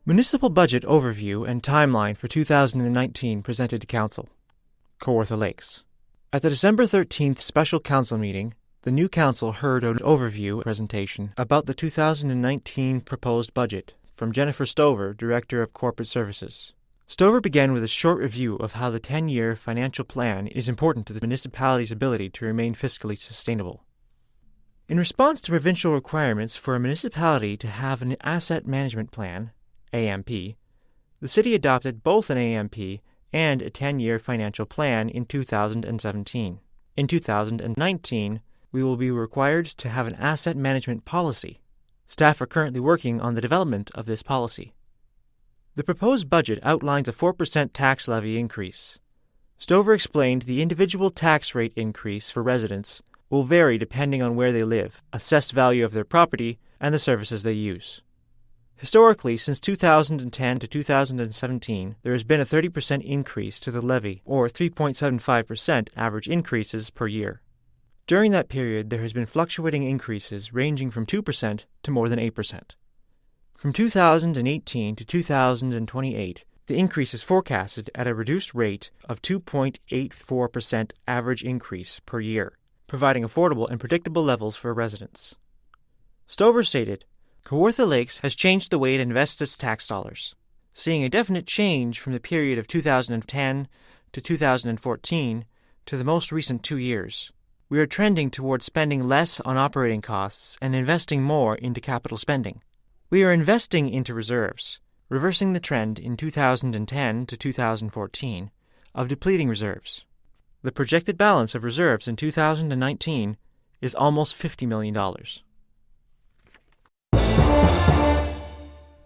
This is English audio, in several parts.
Municipal budget overview and timeline for 2019 presented to Council. Kawartha Lakes. At the December 13th special council meeting, the new council heard an overview presentation about the 2019 proposed budget from Jennifer Stover, Director of Corporate Services. Stover began with a short review of how the 10-year financial plan is important to the municipality's ability to remain fiscally sustainable. In response to provincial requirements for a municipality to have an asset management plan, AMP, the city adopted both an AMP and a 10-year financial plan in 2017. In 2019, we will be required to have an asset management policy. Staff are currently working on the development of this policy. The proposed budget outlines a 4% tax levy increase. Stover explained the individual tax rate increase for residents will vary depending on where they live, assessed value of their property, and the services they use. Historically, since 2010 to 2017, there has been a 30% increase to the levy, or 3.75% average increases per year. During that period, there has been fluctuating increases ranging from 2% to more than 8%. From 2018 to 2028, the increase is forecasted at a reduced rate of 2.84% average increase per year, providing affordable and predictable levels for residents. Stover stated, Kawartha Lakes has changed the way it invests its tax dollars, seeing a definite change from the period of 2010 to 2014 to the most recent 2 years. We are trending towards spending less on operating costs and investing more into capital spending. We are investing into reserves, reversing the trend in 2010 to 2014 of depleting reserves. The projected balance of reserves in 2019 is almost $50 million.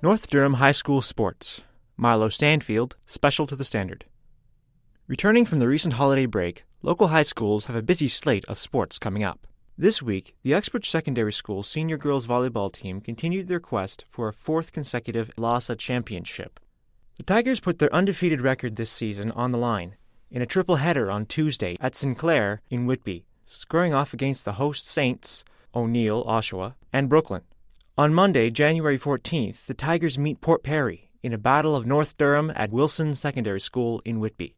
North Durham High School Sports. Milo Stanfield, Special to the Standard. Returning from the recent holiday break, local high schools have a busy slate of sports coming up. This week, the Uxbridge Secondary School senior girls volleyball team continued their quest for a fourth consecutive LASA championship. The Tigers put their undefeated record this season on the line in a triple-header on Tuesday at Sinclair in Whitby, squaring off against the host Saints, O'Neill, Oshawa, and Brooklyn. On Monday, January 14th, the Tigers meet Port Perry in a battle of North Durham at Wilson Secondary School in Whitby.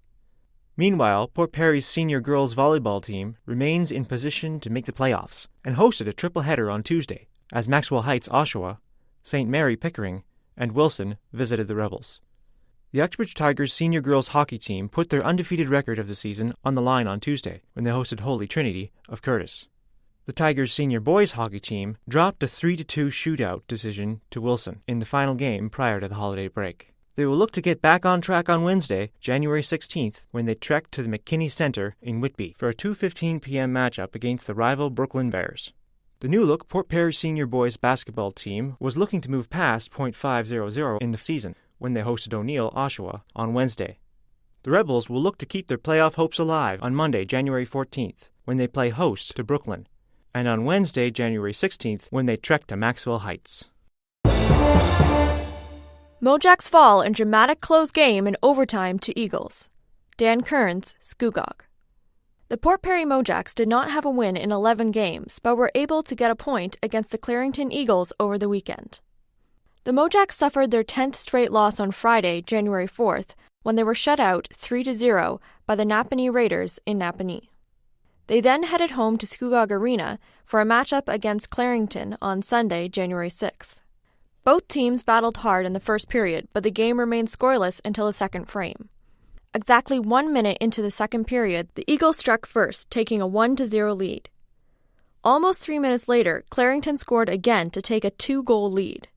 Meanwhile, Port Perry's senior girls volleyball team remains in position to make the playoffs and hosted a triple-header on Tuesday as Maxwell Heights, Oshawa, St. Mary Pickering, and Wilson visited the Rebels. The Uxbridge Tigers senior girls hockey team put their undefeated record of the season on the line on Tuesday when they hosted Holy Trinity of Curtis. The Tigers senior boys hockey team dropped a 3-2 shootout decision to Wilson in the final game prior to the holiday break. They will look to get back on track on Wednesday, January 16th, when they trek to the McKinney Center in Whitby for a 2:15 p.m. matchup against the rival Brooklyn Bears. The new-look Port Perry senior boys basketball team was looking to move past .500 in the season when they hosted O'Neill, Oshawa, on Wednesday. The Rebels will look to keep their playoff hopes alive on Monday, January 14th, when they play host to Brooklyn, and on Wednesday, January 16th, when they trek to Maxwell Heights. Mojacks fall in dramatic close game in overtime to Eagles. Dan Kearns, Scugog. The Port Perry Mojacks did not have a win in 11 games, but were able to get a point against the Clarington Eagles over the weekend. The Mojacks suffered their 10th straight loss on Friday, January 4th, when they were shut out 3-0 by the Napanee Raiders in Napanee. They then headed home to Scugog Arena for a matchup against Clarington on Sunday, January 6th. Both teams battled hard in the first period, but the game remained scoreless until the second frame. Exactly 1 minute into the second period, the Eagles struck first, taking a 1-0 lead. Almost 3 minutes later, Clarington scored again to take a 2-goal lead.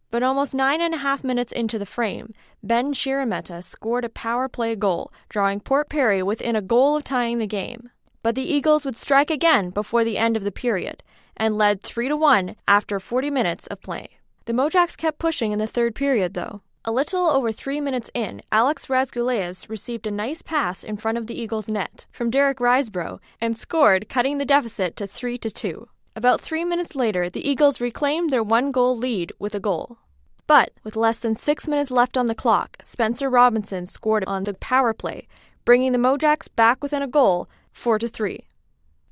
But almost 9.5 minutes into the frame, Ben Shirameta scored a power play goal, drawing Port Perry within a goal of tying the game. But the Eagles would strike again before the end of the period, and led 3-1 after 40 minutes of play. The Mojacks kept pushing in the third period, though. A little over 3 minutes in, Alex Razguleas received a nice pass in front of the Eagles' net from Derek Risebrough and scored, cutting the deficit to 3-2. About 3 minutes later, the Eagles reclaimed their 1-goal lead with a goal. But with less than 6 minutes left on the clock, Spencer Robinson scored on the power play, bringing the Mojacks back within a goal, 4-3.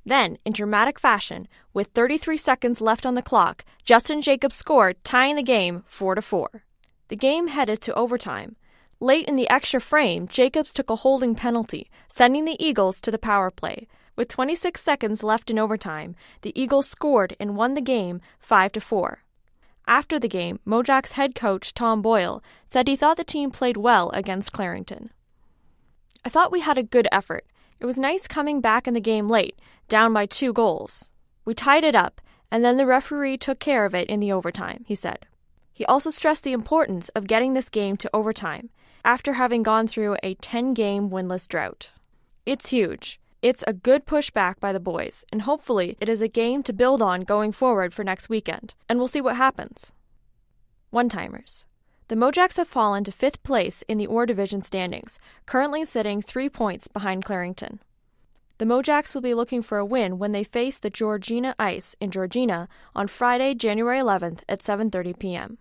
Then, in dramatic fashion, with 33 seconds left on the clock, Justin Jacobs scored, tying the game 4-4. The game headed to overtime. Late in the extra frame, Jacobs took a holding penalty, sending the Eagles to the power play. With 26 seconds left in overtime, the Eagles scored and won the game 5-4. After the game, Mojacks head coach Tom Boyle said he thought the team played well against Clarington. "I thought we had a good effort. It was nice coming back in the game late, down by 2 goals. We tied it up, and then the referee took care of it in the overtime," he said. He also stressed the importance of getting this game to overtime, after having gone through a 10-game winless drought. "It's huge. It's a good pushback by the boys, and hopefully it is a game to build on going forward for next weekend, and we'll see what happens." One-timers. The Mojacks have fallen to 5th place in the Orr Division standings, currently sitting 3 points behind Clarington. The Mojacks will be looking for a win when they face the Georgina Ice in Georgina on Friday, January 11th at 7:30 p.m.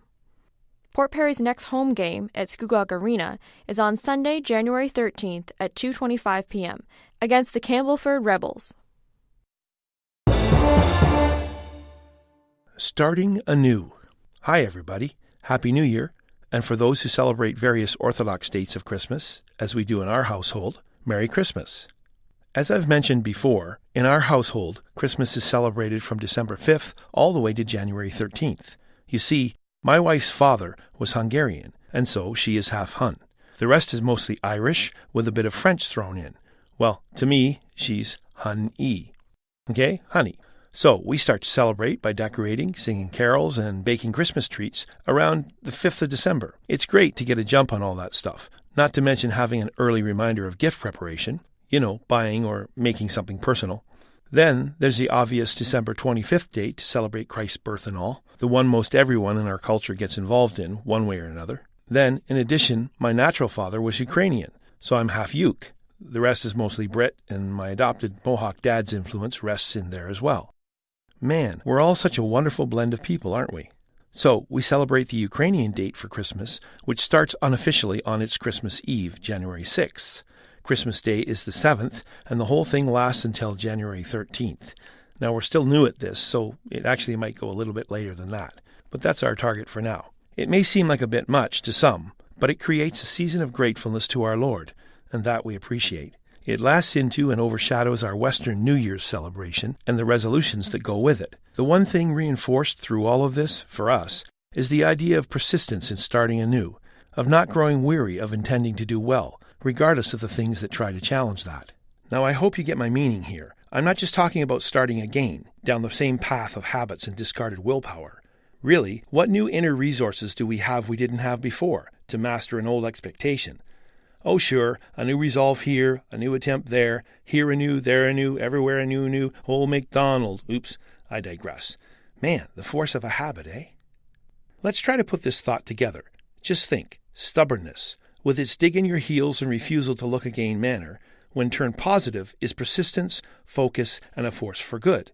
Port Perry's next home game at Scugog Arena is on Sunday, January 13th at 2:25 p.m. against the Campbellford Rebels. Starting anew. Hi, everybody. Happy New Year. And for those who celebrate various Orthodox dates of Christmas, as we do in our household, Merry Christmas. As I've mentioned before, in our household, Christmas is celebrated from December 5th all the way to January 13th. You see, my wife's father was Hungarian, and so she is half Hun. The rest is mostly Irish, with a bit of French thrown in. Well, to me, she's Hun-y. Okay, honey. So we start to celebrate by decorating, singing carols, and baking Christmas treats around the 5th of December. It's great to get a jump on all that stuff, not to mention having an early reminder of gift preparation, buying or making something personal. Then there's the obvious December 25th date to celebrate Christ's birth and all, the one most everyone in our culture gets involved in, one way or another. Then, in addition, my natural father was Ukrainian, so I'm half Uk. The rest is mostly Brit, and my adopted Mohawk dad's influence rests in there as well. Man, we're all such a wonderful blend of people, aren't we? So, we celebrate the Ukrainian date for Christmas, which starts unofficially on its Christmas Eve, January 6th. Christmas Day is the 7th, and the whole thing lasts until January 13th. Now, we're still new at this, so it actually might go a little bit later than that. But that's our target for now. It may seem like a bit much to some, but it creates a season of gratefulness to our Lord, and that we appreciate. It lasts into and overshadows our Western New Year's celebration and the resolutions that go with it. The one thing reinforced through all of this, for us, is the idea of persistence in starting anew, of not growing weary of intending to do well, regardless of the things that try to challenge that. Now, I hope you get my meaning here. I'm not just talking about starting again, down the same path of habits and discarded willpower. Really, what new inner resources do we have we didn't have before to master an old expectation? Oh, sure, a new resolve here, a new attempt there, here anew, there anew, everywhere anew, old MacDonald. Oops, I digress. Man, the force of a habit, eh? Let's try to put this thought together. Just think, stubbornness, with its dig in your heels and refusal to look again manner, when turned positive, is persistence, focus, and a force for good.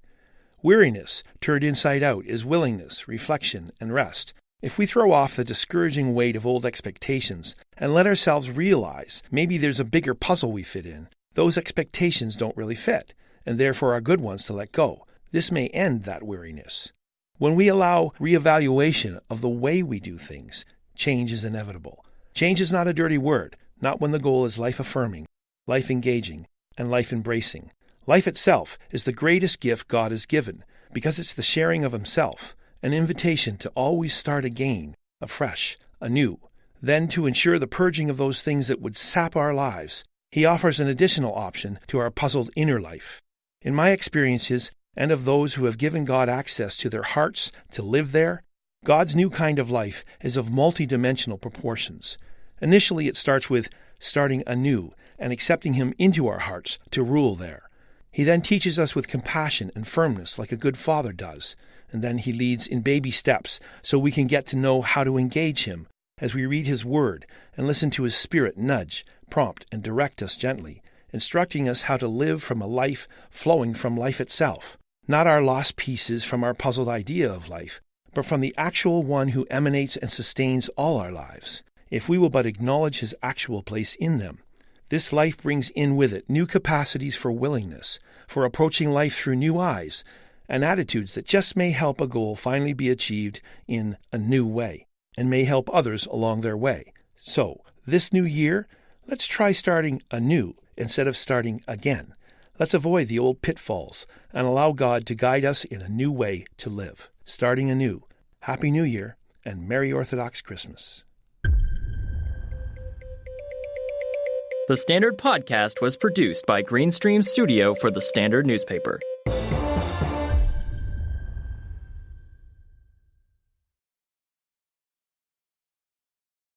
Weariness, turned inside out, is willingness, reflection, and rest. If we throw off the discouraging weight of old expectations and let ourselves realize maybe there's a bigger puzzle we fit in, those expectations don't really fit, and therefore are good ones to let go. This may end that weariness. When we allow reevaluation of the way we do things, change is inevitable. Change is not a dirty word, not when the goal is life-affirming, life-engaging, and life-embracing. Life itself is the greatest gift God has given, because it's the sharing of Himself, an invitation to always start again, afresh, anew. Then, to ensure the purging of those things that would sap our lives, He offers an additional option to our puzzled inner life. In my experiences, and of those who have given God access to their hearts to live there, God's new kind of life is of multidimensional proportions. Initially, it starts with starting anew and accepting Him into our hearts to rule there. He then teaches us with compassion and firmness like a good father does, and then He leads in baby steps so we can get to know how to engage Him as we read His Word and listen to His Spirit nudge, prompt, and direct us gently, instructing us how to live from a life flowing from life itself, not our lost pieces from our puzzled idea of life, but from the actual one who emanates and sustains all our lives, if we will but acknowledge His actual place in them. This life brings in with it new capacities for willingness, for approaching life through new eyes, and attitudes that just may help a goal finally be achieved in a new way. and may help others along their way. So, this new year, let's try starting anew instead of starting again. Let's avoid the old pitfalls and allow God to guide us in a new way to live. Starting anew. Happy New Year and Merry Orthodox Christmas. The Standard Podcast was produced by Greenstream Studio for the Standard newspaper.